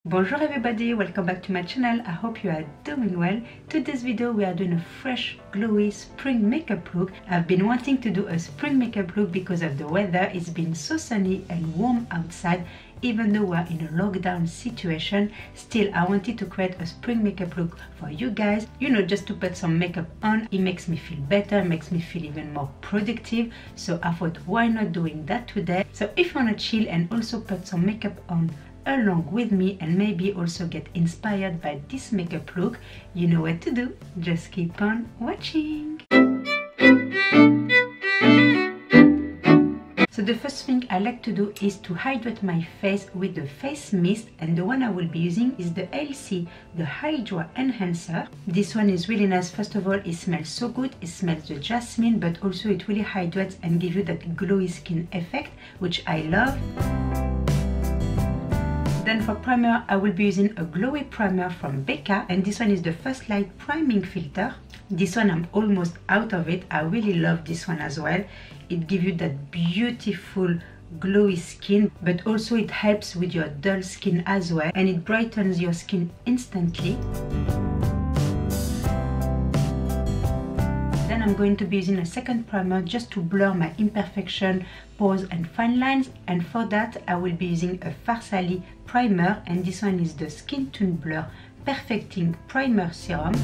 Bonjour everybody, welcome back to my channel. I hope you are doing well. Today's video we are doing a fresh glowy spring makeup look. I've been wanting to do a spring makeup look because of the weather. It's been so sunny and warm outside. Even though we're in a lockdown situation, still I wanted to create a spring makeup look for you guys. You know, just to put some makeup on. It makes me feel better, it makes me feel even more productive. So I thought, why not doing that today? So if you want to chill and also put some makeup on along with me and maybe also get inspired by this makeup look, you know what to do. Just keep on watching. So the first thing I like to do is to hydrate my face with the face mist, and the one I will be using is the LC, the Hydra Enhancer. This one is really nice. First of all, it smells so good. It smells the jasmine, but also it really hydrates and gives you that glowy skin effect, which I love. Then for primer, I will be using a glowy primer from Becca, and this one is the First Light Priming Filter. This one I'm almost out of it. I really love this one as well. It gives you that beautiful glowy skin, but also it helps with your dull skin as well, and it brightens your skin instantly. Then I'm going to be using a second primer just to blur my imperfection, pores and fine lines, and for that I will be using a Farsali primer, and this one is the Skin Tone Blur Perfecting Primer Serum.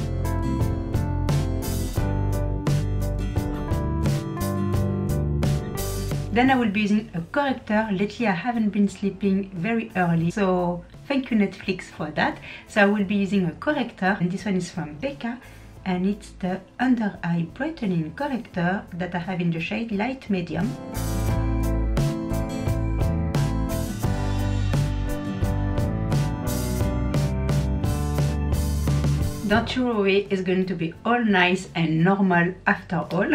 Then I will be using a corrector. Lately I haven't been sleeping very early, so thank you Netflix for that. So I will be using a corrector, and this one is from Becca, and it's the Under Eye Brightening Corrector that I have in the shade Light Medium. Don't you worry, it's going to be all nice and normal after all.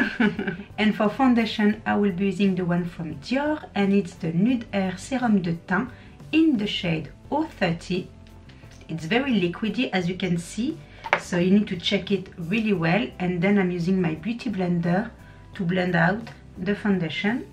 And for foundation, I will be using the one from Dior, and it's the Nude Air Sérum de Teint in the shade 030. It's very liquidy, as you can see, so you need to check it really well. And then I'm using my beauty blender to blend out the foundation.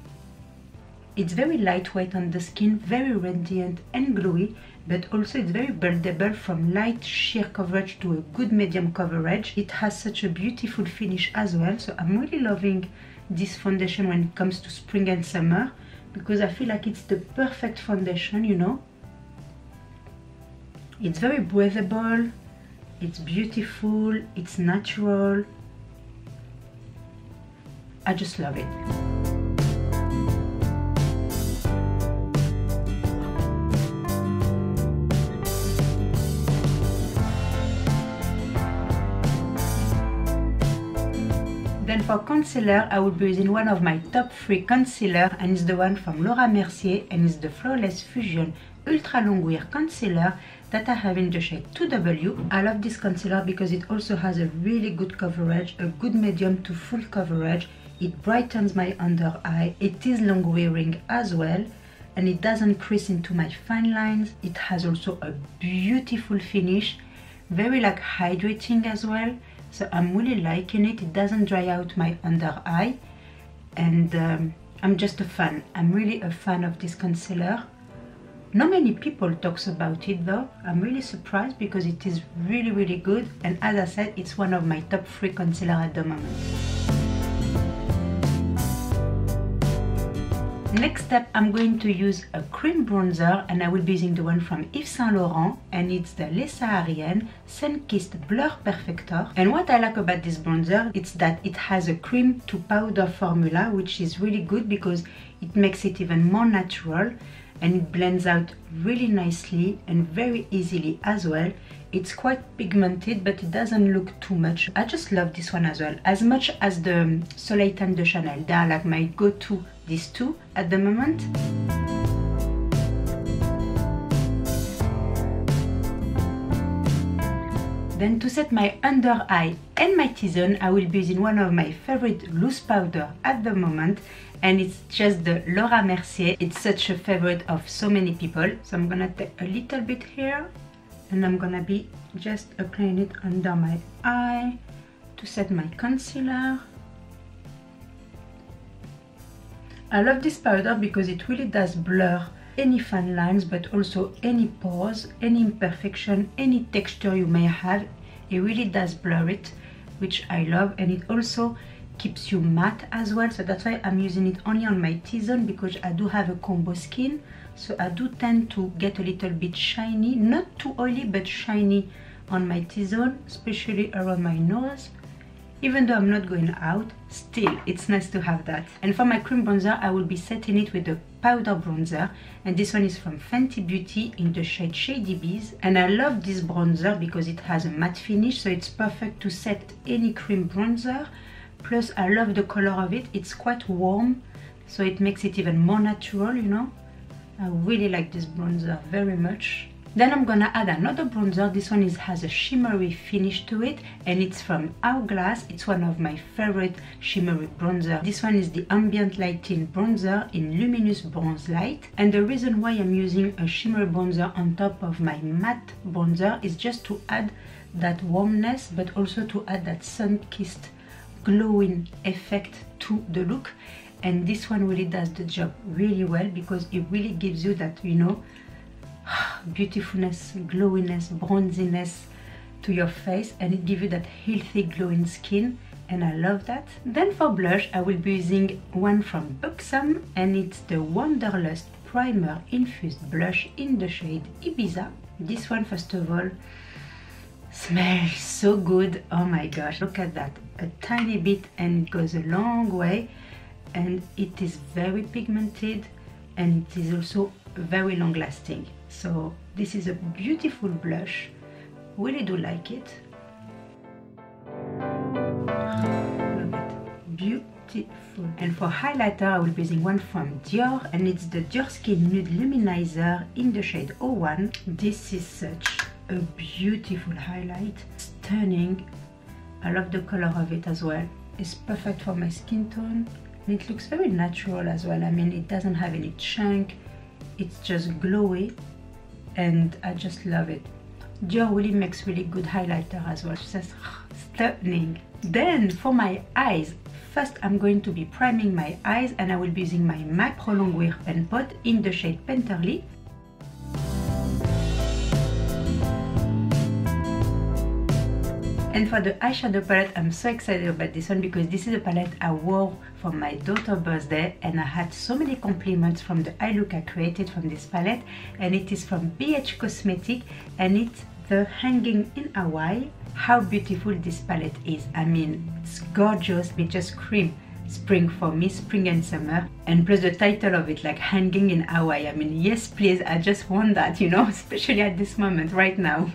It's very lightweight on the skin, very radiant and glowy, but also it's very buildable from light sheer coverage to a good medium coverage. It has such a beautiful finish as well, so I'm really loving this foundation when it comes to spring and summer, because I feel like it's the perfect foundation, you know. It's very breathable, it's beautiful, it's natural. I just love it. Then for concealer, I will be using one of my top 3 concealer, and it's the one from Laura Mercier, and it's the Flawless Fusion Ultra Long Wear Concealer that I have in the shade 2W. I love this concealer because it also has a really good coverage, a good medium to full coverage. It brightens my under eye. It is long wearing as well, and it doesn't crease into my fine lines. It has also a beautiful finish, very like hydrating as well. So I'm really liking it. It doesn't dry out my under eye, and I'm just a fan. I'm really a fan of this concealer. Not many people talks about it though. I'm really surprised because it is really good, and as I said, it's one of my top 3 concealer at the moment. Next step, I'm going to use a cream bronzer, and I will be using the one from Yves Saint Laurent, and it's the Les Sahariennes Sun-Kissed Blur Perfector. And what I like about this bronzer, it's that it has a cream to powder formula, which is really good because it makes it even more natural, and it blends out really nicely and very easily as well. It's quite pigmented, but it doesn't look too much. I just love this one as well, as much as the Soleil Tan de Chanel. They are like my go-to, these two at the moment. Then to set my under eye and my T-zone, I will be using one of my favorite loose powder at the moment, and it's just the Laura Mercier. It's such a favorite of so many people. So I'm gonna take a little bit here, and I'm gonna be just applying it under my eye to set my concealer. I love this powder because it really does blur any fine lines, but also any pores, any imperfection, any texture you may have. It really does blur it, which I love, and it also keeps you matte as well. So that's why I'm using it only on my T-zone, because I do have a combo skin, so I do tend to get a little bit shiny, not too oily but shiny on my T-zone, especially around my nose. Even though I'm not going out, still it's nice to have that. And for my cream bronzer, I will be setting it with a powder bronzer, and this one is from Fenty Beauty in the shade Shady Bees. And I love this bronzer because it has a matte finish, so it's perfect to set any cream bronzer. Plus I love the color of it, it's quite warm, so it makes it even more natural, you know. I really like this bronzer very much. Then I'm gonna add another bronzer. This one has a shimmery finish to it, and it's from Hourglass. It's one of my favorite shimmery bronzer. This one is the Ambient Lighting Bronzer in Luminous Bronze Light. And the reason why I'm using a shimmery bronzer on top of my matte bronzer is just to add that warmness, but also to add that sun-kissed glowing effect to the look. And this one really does the job really well, because it really gives you that, you know, beautifulness, glowiness, bronziness to your face, and it gives you that healthy glowing skin, and I love that. Then for blush, I will be using one from Buxom, and it's the Wanderlust Primer Infused Blush in the shade Ibiza. This one, first of all, smells so good. Oh my gosh, look at that. A tiny bit and it goes a long way, and it is very pigmented, and it is also very long lasting. So this is a beautiful blush, really do like it. Love it, beautiful. And for highlighter, I will be using one from Dior, and it's the Dior Skin Nude Luminizer in the shade 01. This is such a beautiful highlight, stunning. I love the color of it as well. It's perfect for my skin tone, and it looks very natural as well. I mean, it doesn't have any chunk, it's just glowy, and I just love it. Dior really makes really good highlighter as well. It's just stunning. Then for my eyes, first I'm going to be priming my eyes, and I will be using my MAC Pro Longwear Pen Pot in the shade Penterly. And for the eyeshadow palette, I'm so excited about this one, because this is a palette I wore for my daughter's birthday, and I had so many compliments from the eye look I created from this palette. And it is from BH Cosmetic, and it's the Hanging in Hawaii. How beautiful this palette is. I mean, it's gorgeous. It just screams spring for me, spring and summer. And plus the title of it, like Hanging in Hawaii. I mean, yes please, I just want that, you know, especially at this moment right now.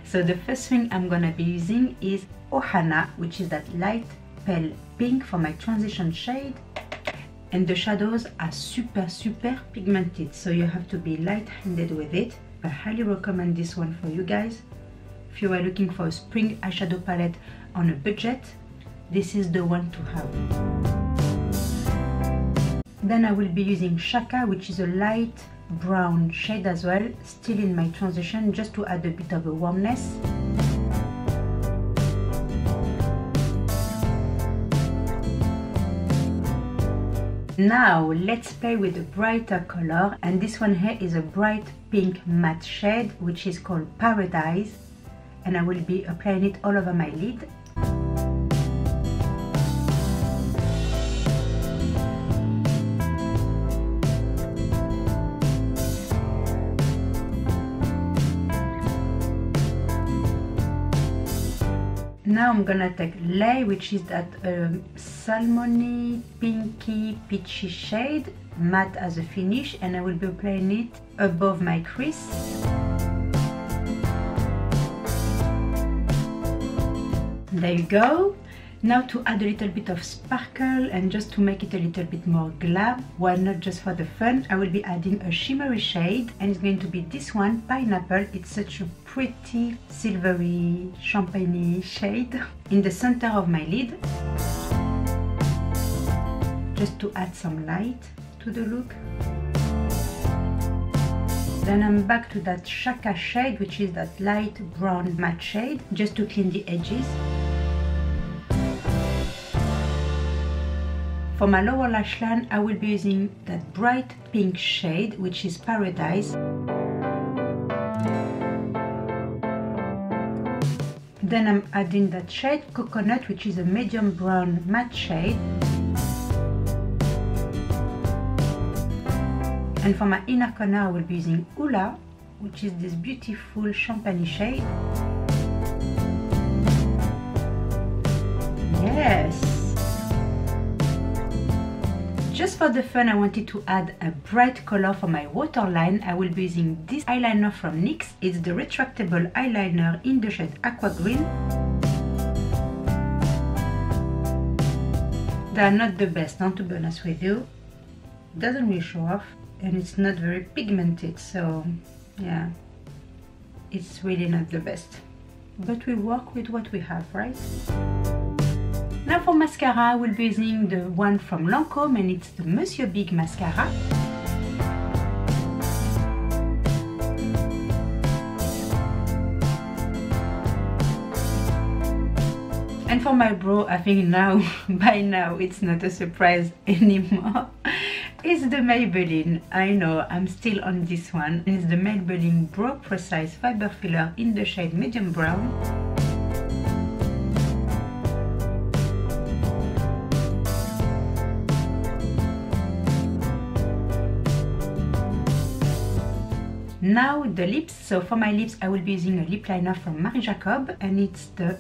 So the first thing I'm gonna be using is Ohana, which is that light pale pink for my transition shade. And the shadows are super pigmented, so you have to be light-handed with it. I highly recommend this one for you guys. If you are looking for a spring eyeshadow palette on a budget, this is the one to have. Then I will be using Shaka, which is a light brown shade as well, still in my transition, just to add a bit of a warmness. Now let's play with a brighter color, and this one here is a bright pink matte shade, which is called Paradise, and I will be applying it all over my lid. Now I'm gonna take Lay, which is that salmony, pinky, peachy shade, matte as a finish, and I will be applying it above my crease. There you go. Now to add a little bit of sparkle and just to make it a little bit more glam, why not just for the fun, I will be adding a shimmery shade, and it's going to be this one, Pineapple. It's such a pretty silvery champagne shade in the center of my lid, just to add some light to the look. Then I'm back to that Shaka shade, which is that light brown matte shade, just to clean the edges. For my lower lash line, I will be using that bright pink shade, which is Paradise. Then I'm adding that shade Coconut, which is a medium brown matte shade. And for my inner corner, I will be using Ula, which is this beautiful champagne shade. Yes! Just for the fun, I wanted to add a bright color for my waterline. I will be using this eyeliner from NYX. It's the retractable eyeliner in the shade Aqua Green. They are not the best, to be honest with you. It doesn't really show off, and it's not very pigmented, so yeah, it's really not the best. But we work with what we have, right? Now for mascara, I will be using the one from Lancôme, and it's the Monsieur Big mascara. And for my brow, I think now, by now, it's not a surprise anymore. It's the Maybelline. I know, I'm still on this one. It's the Maybelline Brow Precise Fiber Filler in the shade Medium Brown. Now the lips. So for my lips, I will be using a lip liner from Marc Jacobs, and it's the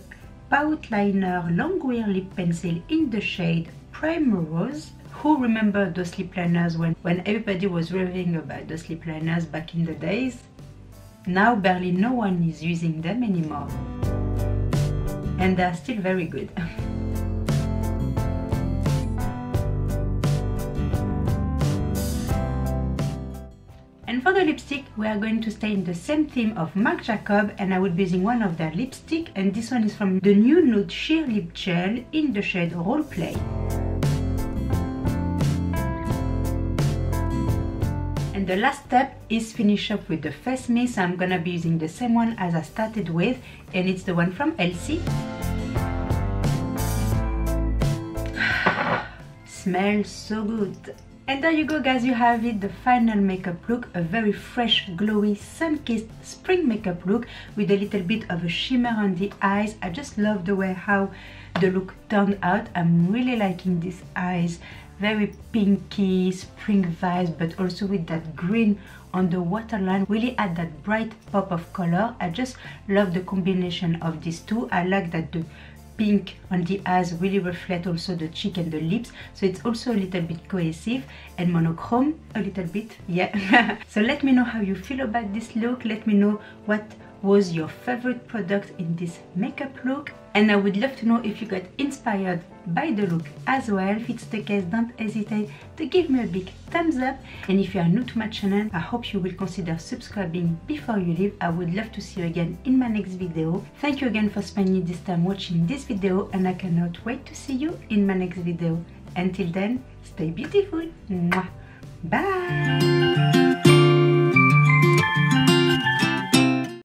Pout Liner Longwear Lip Pencil in the shade Primrose. Who remember those lip liners when everybody was raving about those lip liners back in the days? Now barely no one is using them anymore, and they are still very good. And for the lipstick, we are going to stay in the same theme of Marc Jacobs, and I will be using one of their lipstick, and this one is from the new Nude Sheer Lip Gel in the shade Role Play. And the last step is finish up with the Face Me, so I'm gonna be using the same one as I started with, and it's the one from Elsie. Smells so good. And there you go guys, you have it, the final makeup look, a very fresh, glowy, sun-kissed spring makeup look with a little bit of a shimmer on the eyes. I just love the way how the look turned out. I'm really liking these eyes, very pinky, spring vibes, but also with that green on the waterline, really add that bright pop of color. I just love the combination of these two. I like that the pink on the eyes really reflect also the cheek and the lips, so it's also a little bit cohesive, and monochrome a little bit, yeah. So let me know how you feel about this look. Let me know what was your favorite product in this makeup look, and I would love to know if you got inspired by the look as well. If it's the case, don't hesitate to give me a big thumbs up, and if you are new to my channel, I hope you will consider subscribing before you leave. I would love to see you again in my next video. Thank you again for spending this time watching this video, and I cannot wait to see you in my next video. Until then, stay beautiful. Mwah. Bye.